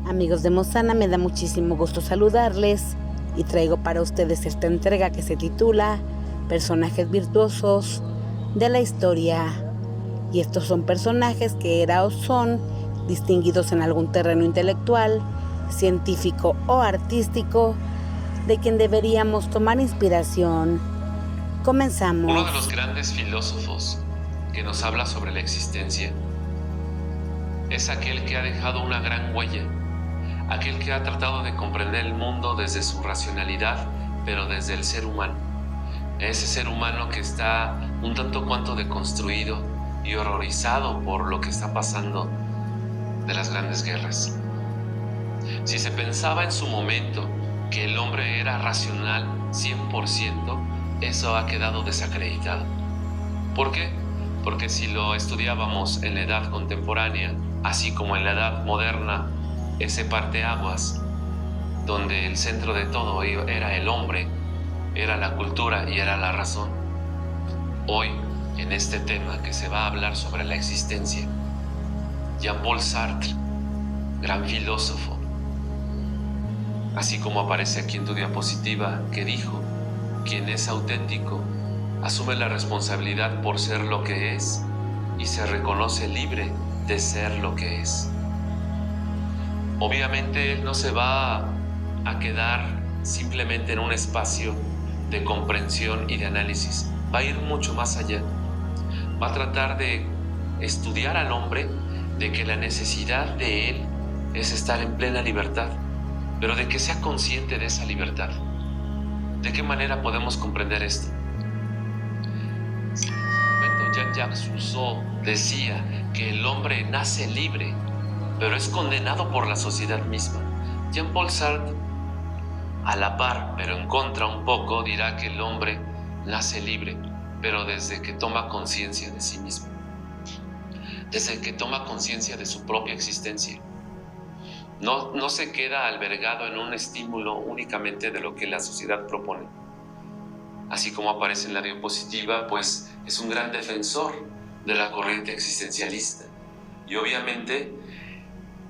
Amigos de Mozana, me da muchísimo gusto saludarles y traigo para ustedes esta entrega que se titula Personajes virtuosos de la historia. Y estos son personajes que eran o son distinguidos en algún terreno intelectual, científico o artístico, de quien deberíamos tomar inspiración. Comenzamos. Uno de los grandes filósofos que nos habla sobre la existencia es aquel que ha dejado una gran huella, aquel que ha tratado de comprender el mundo desde su racionalidad, pero desde el ser humano. Ese ser humano que está un tanto cuanto deconstruido y horrorizado por lo que está pasando de las grandes guerras. Si se pensaba en su momento que el hombre era racional 100%, eso ha quedado desacreditado. ¿Por qué? Porque si lo estudiábamos en la edad contemporánea, así como en la edad moderna, ese parteaguas, donde el centro de todo era el hombre, era la cultura y era la razón. Hoy, en este tema que se va a hablar sobre la existencia, Jean-Paul Sartre, gran filósofo, así como aparece aquí en tu diapositiva, que dijo: quien es auténtico asume la responsabilidad por ser lo que es y se reconoce libre de ser lo que es. Obviamente él no se va a quedar simplemente en un espacio de comprensión y de análisis, va a ir mucho más allá. Va a tratar de estudiar al hombre, de que la necesidad de él es estar en plena libertad, pero de que sea consciente de esa libertad. ¿De qué manera podemos comprender esto? Si en su momento Jean-Jacques Rousseau decía que el hombre nace libre, pero es condenado por la sociedad misma, Jean-Paul Sartre, a la par, pero en contra un poco, dirá que el hombre nace libre, pero desde que toma conciencia de sí mismo, desde que toma conciencia de su propia existencia. No se queda albergado en un estímulo únicamente de lo que la sociedad propone. Así como aparece en la diapositiva, pues es un gran defensor de la corriente existencialista. Y obviamente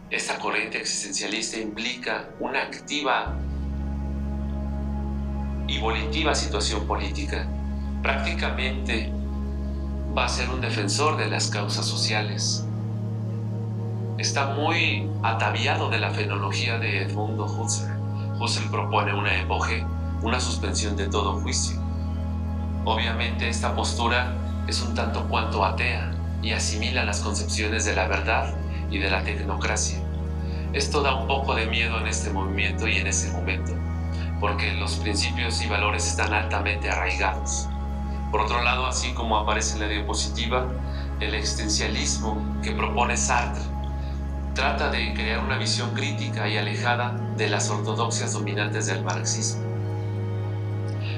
esta corriente existencialista implica una activa y volitiva situación política. Prácticamente va a ser un defensor de las causas sociales. Está muy ataviado de la fenología de Edmundo Husserl. Husserl propone una epoge, una suspensión de todo juicio. Obviamente esta postura es un tanto cuanto atea y asimila las concepciones de la verdad y de la tecnocracia. Esto da un poco de miedo en este movimiento y en ese momento, porque los principios y valores están altamente arraigados. Por otro lado, así como aparece en la diapositiva, el existencialismo que propone Sartre trata de crear una visión crítica y alejada de las ortodoxias dominantes del marxismo.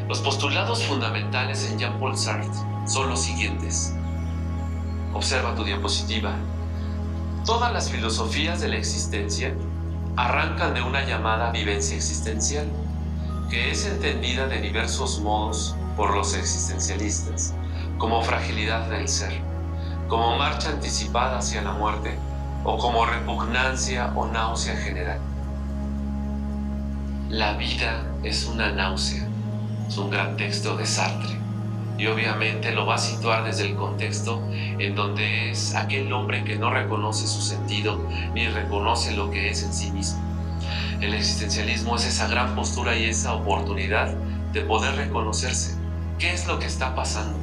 Los postulados fundamentales en Jean-Paul Sartre son los siguientes. Observa tu diapositiva. Todas las filosofías de la existencia arrancan de una llamada vivencia existencial, que es entendida de diversos modos por los existencialistas, como fragilidad del ser, como marcha anticipada hacia la muerte, o como repugnancia o náusea general. La vida es una náusea. Es un gran texto de Sartre y obviamente lo va a situar desde el contexto en donde es aquel hombre que no reconoce su sentido ni reconoce lo que es en sí mismo. El existencialismo es esa gran postura y esa oportunidad de poder reconocerse. ¿Qué es lo que está pasando?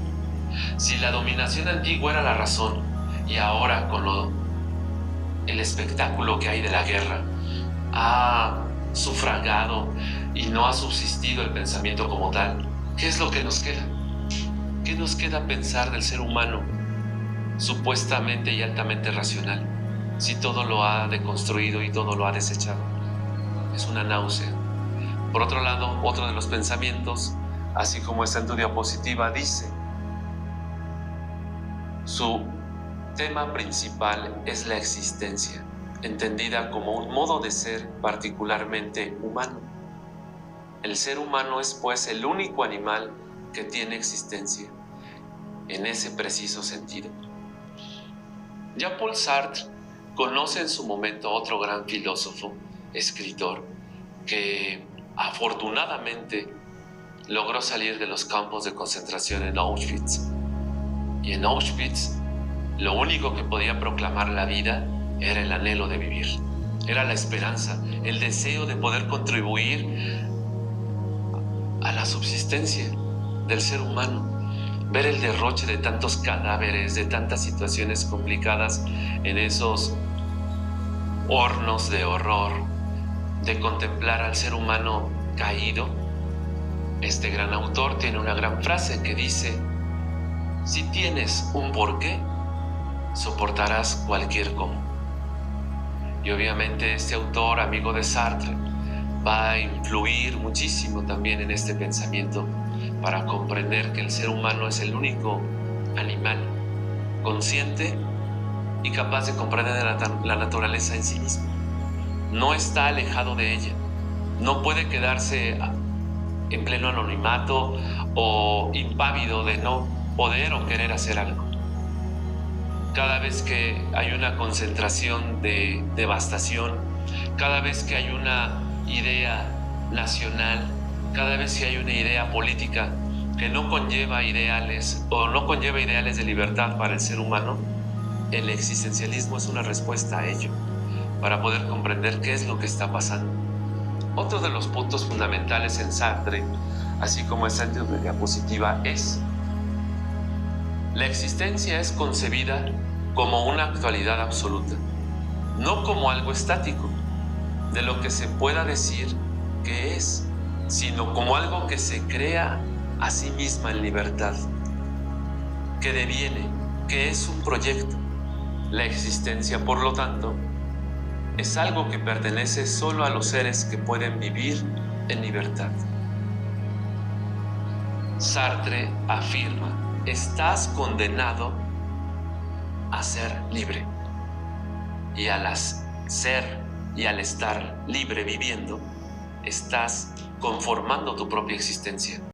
Si la dominación antigua era la razón y ahora con el espectáculo que hay de la guerra ha sufragado y no ha subsistido el pensamiento como tal, ¿qué es lo que nos queda? ¿Qué nos queda pensar del ser humano supuestamente y altamente racional si todo lo ha deconstruido y todo lo ha desechado? Es una náusea. Por otro lado, otro de los pensamientos, así como está en tu diapositiva, dice: su tema principal es la existencia, entendida como un modo de ser particularmente humano. El ser humano es pues el único animal que tiene existencia, en ese preciso sentido. Jean-Paul Sartre conoce en su momento a otro gran filósofo, escritor, que afortunadamente logró salir de los campos de concentración en Auschwitz. Y en Auschwitz, lo único que podía proclamar la vida era el anhelo de vivir. Era la esperanza, el deseo de poder contribuir a la subsistencia del ser humano. Ver el derroche de tantos cadáveres, de tantas situaciones complicadas en esos hornos de horror, de contemplar al ser humano caído. Este gran autor tiene una gran frase que dice: si tienes un porqué, soportarás cualquier cómo. Y obviamente este autor, amigo de Sartre, va a influir muchísimo también en este pensamiento para comprender que el ser humano es el único animal consciente y capaz de comprender la naturaleza en sí mismo. No está alejado de ella, no puede quedarse en pleno anonimato o impávido de no poder o querer hacer algo. Cada vez que hay una concentración de devastación, cada vez que hay una idea nacional, cada vez que hay una idea política que no conlleva ideales o no conlleva ideales de libertad para el ser humano, el existencialismo es una respuesta a ello, para poder comprender qué es lo que está pasando. Otro de los puntos fundamentales en Sartre, así como está en la diapositiva, es: la existencia es concebida como una actualidad absoluta, no como algo estático, de lo que se pueda decir que es, sino como algo que se crea a sí misma en libertad, que deviene, que es un proyecto. La existencia, por lo tanto, es algo que pertenece solo a los seres que pueden vivir en libertad. Sartre afirma: estás condenado a ser libre. Y al ser y al estar libre viviendo, estás conformando tu propia existencia.